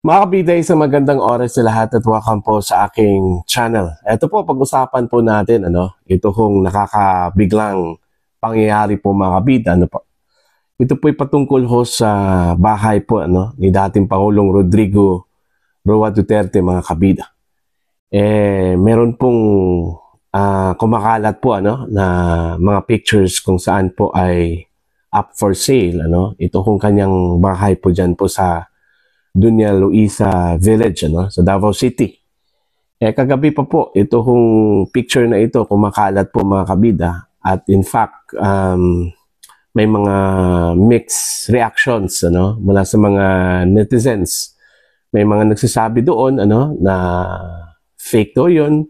Mga kabida, isang magandang oras sa lahat at welcome po sa aking channel. Ito po, pag-usapan po natin, ito kong nakakabiglang pangyayari po mga kabida, Ito po ay patungkol ho sa bahay po, ni dating Pangulong Rodrigo Roa Duterte, mga kabida. Meron pong kumakalat po, na mga pictures kung saan po ay up for sale, Ito kong kanyang bahay po dyan po sa Dunya Luisa Village, sa Davao City. Kagabi pa po, ito kung picture na ito, kumakalat po mga kabida. At in fact, may mga mixed reactions, mula sa mga netizens. May mga nagsasabi doon, na fake daw yun.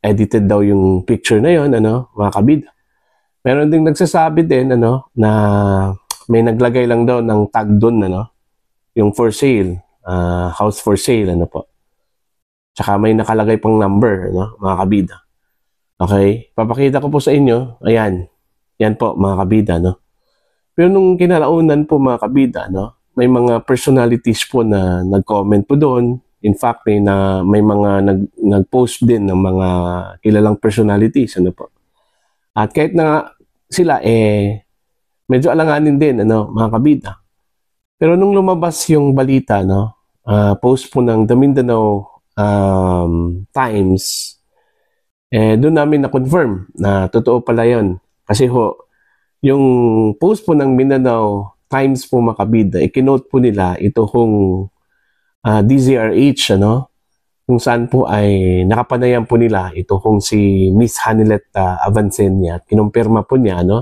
Edited daw yung picture na yun, mga kabida. Meron ding nagsasabi din, na may naglagay lang daw ng tag doon, yung for sale, house for sale, po. Tsaka may nakalagay pang number, mga kabida. Okay, papakita ko po sa inyo, ayan, yan po mga kabida, Pero nung kinalaunan po mga kabida, may mga personalities po na nag-comment po doon. In fact, may mga nag-post din ng mga kilalang personalities, po. At kahit na sila, medyo alanganin din, mga kabida. Pero nung lumabas yung balita, post po ng The Mindanao Times, doon namin na-confirm na totoo pala yun. Kasi yung post po ng Mindanao Times po mga kabida, ikinote po nila ito kung DZRH, kung saan po ay nakapanayan po nila ito kung si Miss Hanilet Avancenia. Kinumpirma po niya, na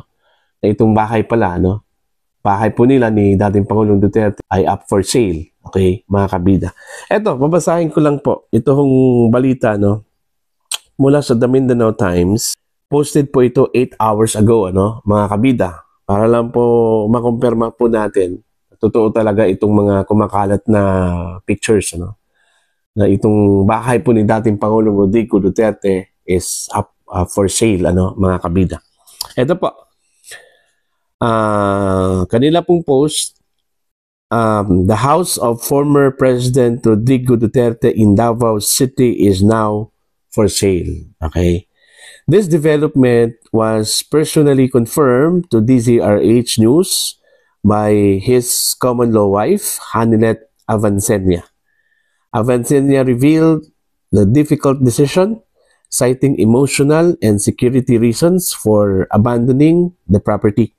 itong bahay pala, bahay po nila ni dating Pangulong Duterte ay up for sale. Okay, mga kabida. Eto, babasahin ko lang po. Itong balita, mula sa The Mindanao Times. Posted po ito 8 hours ago, mga kabida. Para lang po makumpirma po natin. Totoo talaga itong mga kumakalat na pictures, na itong bahay po ni dating Pangulong Rodrigo Duterte is up for sale, mga kabida. Ito po. Kanila pong post, the house of former President Rodrigo Duterte in Davao City is now for sale. Okay. This development was personally confirmed to DZRH News by his common law wife, Hanilet Avancenia. Avancenia revealed the difficult decision, citing emotional and security reasons for abandoning the property.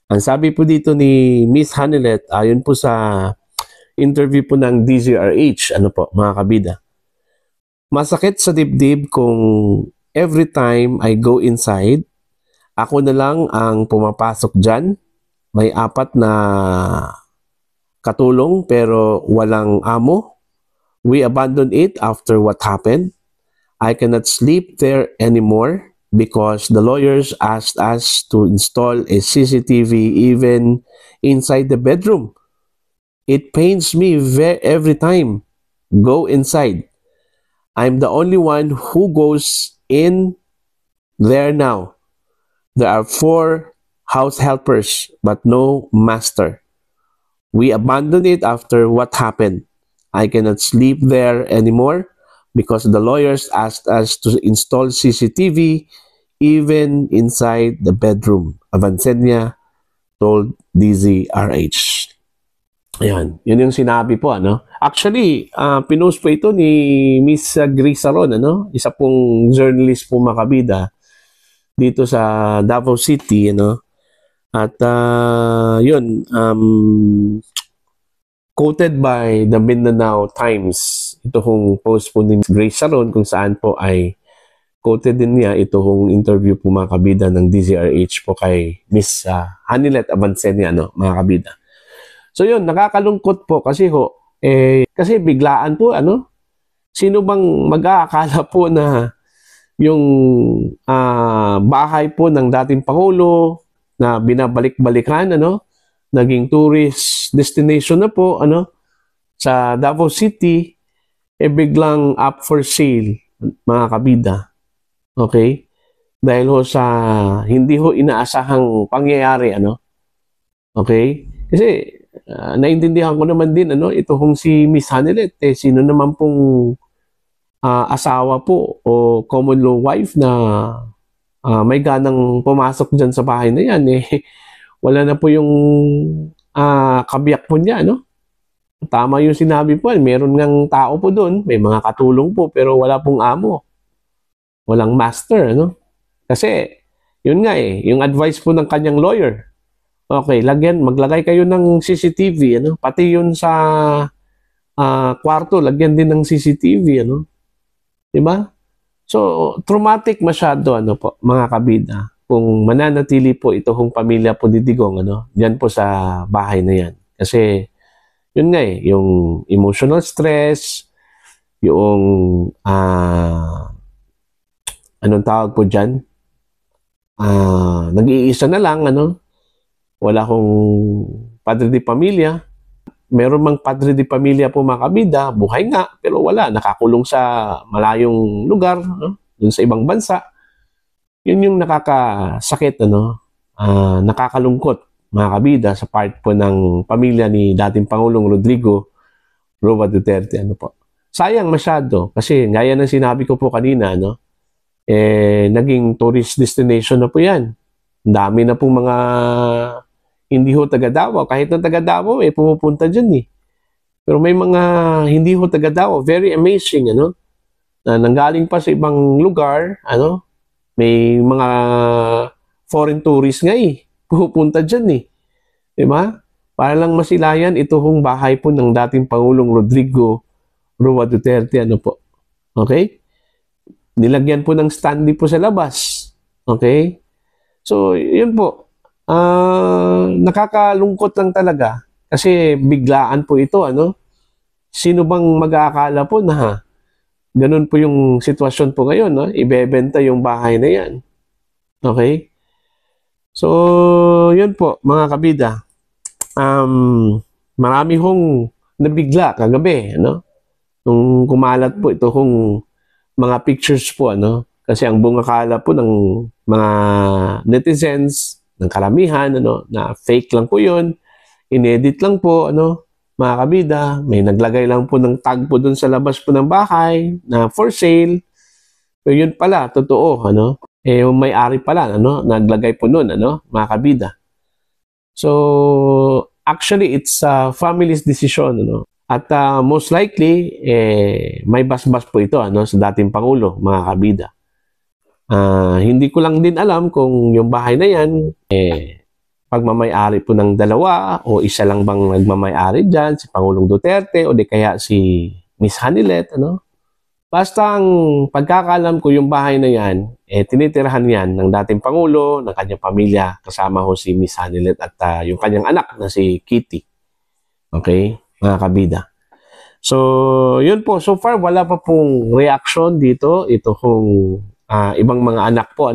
Ang sabi po dito ni Miss Hanilet, ayon po sa interview po ng DZRH, mga kabida. Masakit sa dibdib kung every time I go inside, ako na lang ang pumapasok dyan. May 4 na katulong pero walang amo. We abandoned it after what happened. I cannot sleep there anymore because the lawyers asked us to install a CCTV even inside the bedroom. It pains me every time. Go inside. I'm the only one who goes in there now. There are 4 house helpers but no master. We abandoned it after what happened. I cannot sleep there anymore because the lawyers asked us to install CCTV even inside the bedroom. Avancenia told DZRH. Ayan, yun yung sinabi po, Actually, pinost po ito ni Miss Grace Saron, Isa pong journalist po mga kabida dito sa Davao City, At yun, quoted by the Mindanao Times, ito kong post po ni Miss Grace Saron kung saan po ay quoted din niya ito kong interview po mga kabida ng DZRH po kay Miss Hanilet Avancenia, mga kabida. So yun, nakakalungkot po kasi kasi biglaan po, Sino bang mag-aakala po na yung bahay po ng dating Pangulo na binabalik-balikan, naging tourist destination na po, sa Davao City, biglang up for sale, mga kabida. Okay? Dahil sa hindi inaasahang pangyayari, Okay? Kasi naintindihan ko naman din ito kung si Miss Hanilet, sino naman pong asawa po o common law wife na may ganang pumasok dyan sa bahay na yan, wala na po yung kabiyak po niya, Tama yung sinabi po, meron ngang tao po doon, may mga katulong po, pero wala pong amo. Walang master, Kasi, yun nga yung advice po ng kanyang lawyer. Okay, maglagay kayo ng CCTV, Pati yun sa kwarto, lagyan din ng CCTV, Diba? So, traumatic masyado, po, mga kabida. Kung mananatili po ito hong pamilya po Didigong, diyan po sa bahay na yan. Kasi, yun nga yung emotional stress, yung, anong tawag po dyan? Nag-iisa na lang, wala kong padre de pamilya. Meron mang padre de pamilya po mga kabida, buhay nga, pero wala, nakakulong sa malayong lugar, dun sa ibang bansa. Yun yung nakakasakit, nakakalungkot, mga kabida, sa part po ng pamilya ni dating Pangulong Rodrigo Roa Duterte, po. Sayang masyado, kasi gaya ng sinabi ko po kanina, naging tourist destination na po yan. Ang dami na pong mga hindi ho taga Davao. Kahit na taga Davao, pumupunta dyan, Pero may mga hindi ho taga Davao, very amazing, na nanggaling pa sa ibang lugar, may mga foreign tourists nga, pupunta dyan, Diba? Para lang masilayan, ito hong bahay po ng dating Pangulong Rodrigo Roa Duterte, po. Okay? Nilagyan po ng standee po sa labas. Okay? So, yun po. Nakakalungkot lang talaga kasi biglaan po ito, Sino bang mag-aakala po na ganun po yung sitwasyon po ngayon, ibebenta yung bahay na yan. Okay? So, yun po, mga kabida. Marami hong nabigla kagabi, Nung kumalat po ito hong mga pictures po, Kasi ang bungakala po ng mga netizens, ng karamihan, na fake lang po yun, inedit lang po, mga kabida, may naglagay lang po ng tag po dun sa labas po ng bahay, na for sale, pero yun pala, totoo, yung may-ari pala, naglagay po nun, mga kabida. So, actually, it's a family's decision, At most likely, may basbas po ito, sa dating Pangulo, mga kabida. Hindi ko lang din alam kung yung bahay na yan, pagmamay-ari po ng dalawa o isa lang bang nagmamay-ari dyan, si Pangulong Duterte o di kaya si Miss Hanilet, Basta ang pagkakalam ko yung bahay na yan, tinitirahan yan ng dating Pangulo, ng kanyang pamilya, kasama ho si Miss Hanilet at yung kanyang anak na si Kitty. Okay, mga kabida. So, yun po. So far, wala pa pong reaction dito. Ito kung ibang mga anak po,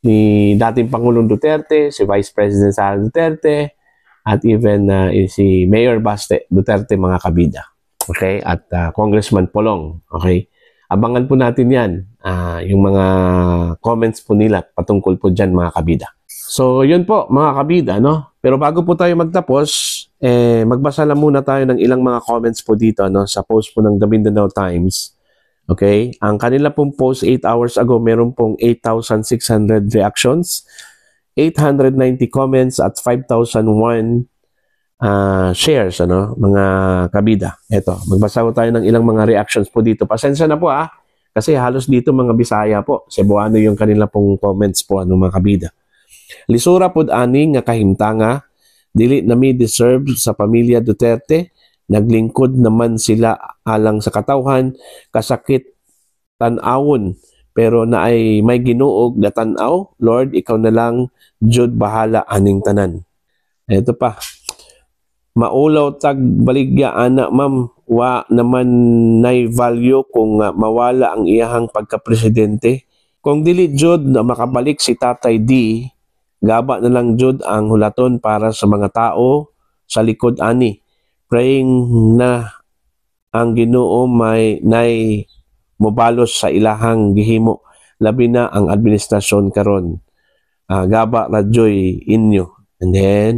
ni dating Pangulong Duterte, si Vice President Sara Duterte, at even si Mayor Baste Duterte, mga kabida. Okay? At Congressman Polong. Okay? Abangan po natin yan. Yung mga comments po nila patungkol po dyan, mga kabida. So, yun po, mga kabida, Pero bago po tayo magtapos, magbasa lang muna tayo ng ilang mga comments po dito, sa post po ng The Mindanao Times. Okay? Ang kanila pong post 8 hours ago, meron pong 8,600 reactions, 890 comments at 5,001 shares, mga kabida. Ito, magbasa po tayo ng ilang mga reactions po dito. Pasensya na po, kasi halos dito mga Bisaya po. Cebuano yung kanila pong comments po, mga kabida. Lisura pod ani nga kahimtanga, dili nami deserve sa pamilya Duterte. Naglingkod naman sila alang sa katawhan, kasakit tan-awon, pero naay may ginuog na tan-aw. Lord, ikaw na lang jud bahala aning tanan. Ito pa. Maulaw tag baligya ana ma'am, wa naman nay value kung mawala ang iyahang pagka-presidente. Kung dili jud na makabalik si Tatay D, gaba na lang jud ang hulaton para sa mga tao sa likod ani. Praying na ang Ginoo may nay mobalos sa ilahang gihimo, labi na ang administrasyon karon. Gaba radyoy inyo. And then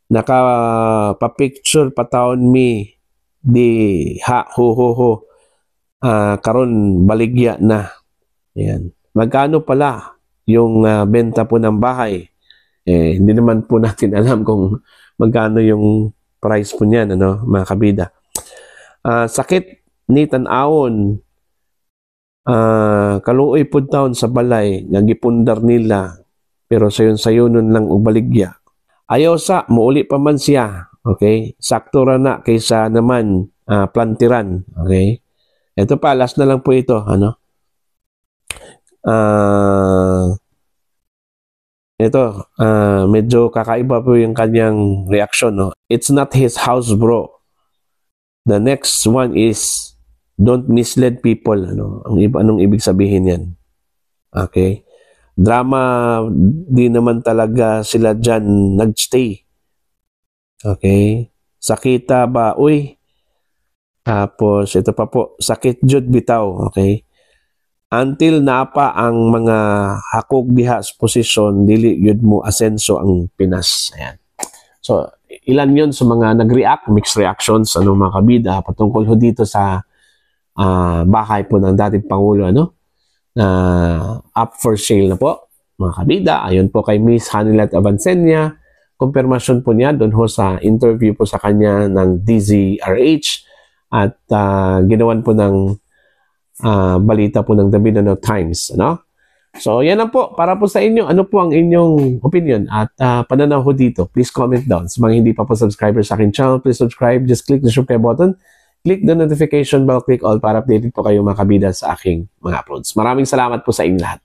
Naka-picture pataon mi di ha ho ho ho. Karon baligya na. Ayan. Magkano pala yung benta po ng bahay? Hindi naman po natin alam kung magkano yung price po niyan, ano, mga kabida. Sakit ni tan-awon, kaluoy po taon sa balay, nagipundar nila, pero sayon-sayonon lang og baligya. Ayaw sa, muuli pa man siya, okay? Sakto ra na kaysa naman plantiran, okay? Ito pa, last na lang po ito, ano? Medyo kakaiba po yung kanyang reaction, no? It's not his house, bro. The next one is, don't mislead people, ano? Anong ibig sabihin yan? Okay? Drama, di naman talaga sila dyan nagstay. Okay? Sakita ba? Uy. Tapos, ito pa po, sakit jud bitaw. Okay? Until napa ang mga hakog diha sa posisyon, dili yun mo asenso ang Pinas. Ayan. So, ilan yun sa mga nag-react, mixed reactions, ano mga kabida, patungkol ho dito sa bahay po ng dating Pangulo, ano? Up for sale na po, mga kabida. Ayun po kay Miss Hanilet Avancenia. Konfirmasyon po niya doon ho sa interview po sa kanya ng DZRH at ginawan po ng balita po ng The Mindanao Times, ano? So, yan lang po para po sa inyo. Ano po ang inyong opinion at pananaw ho dito? Please comment down. Sa mga hindi pa po subscriber sa aking channel, please subscribe. Just click the subscribe button. Click the notification bell, click all para updated po kayo mga kabida sa aking mga uploads. Maraming salamat po sa inyong lahat.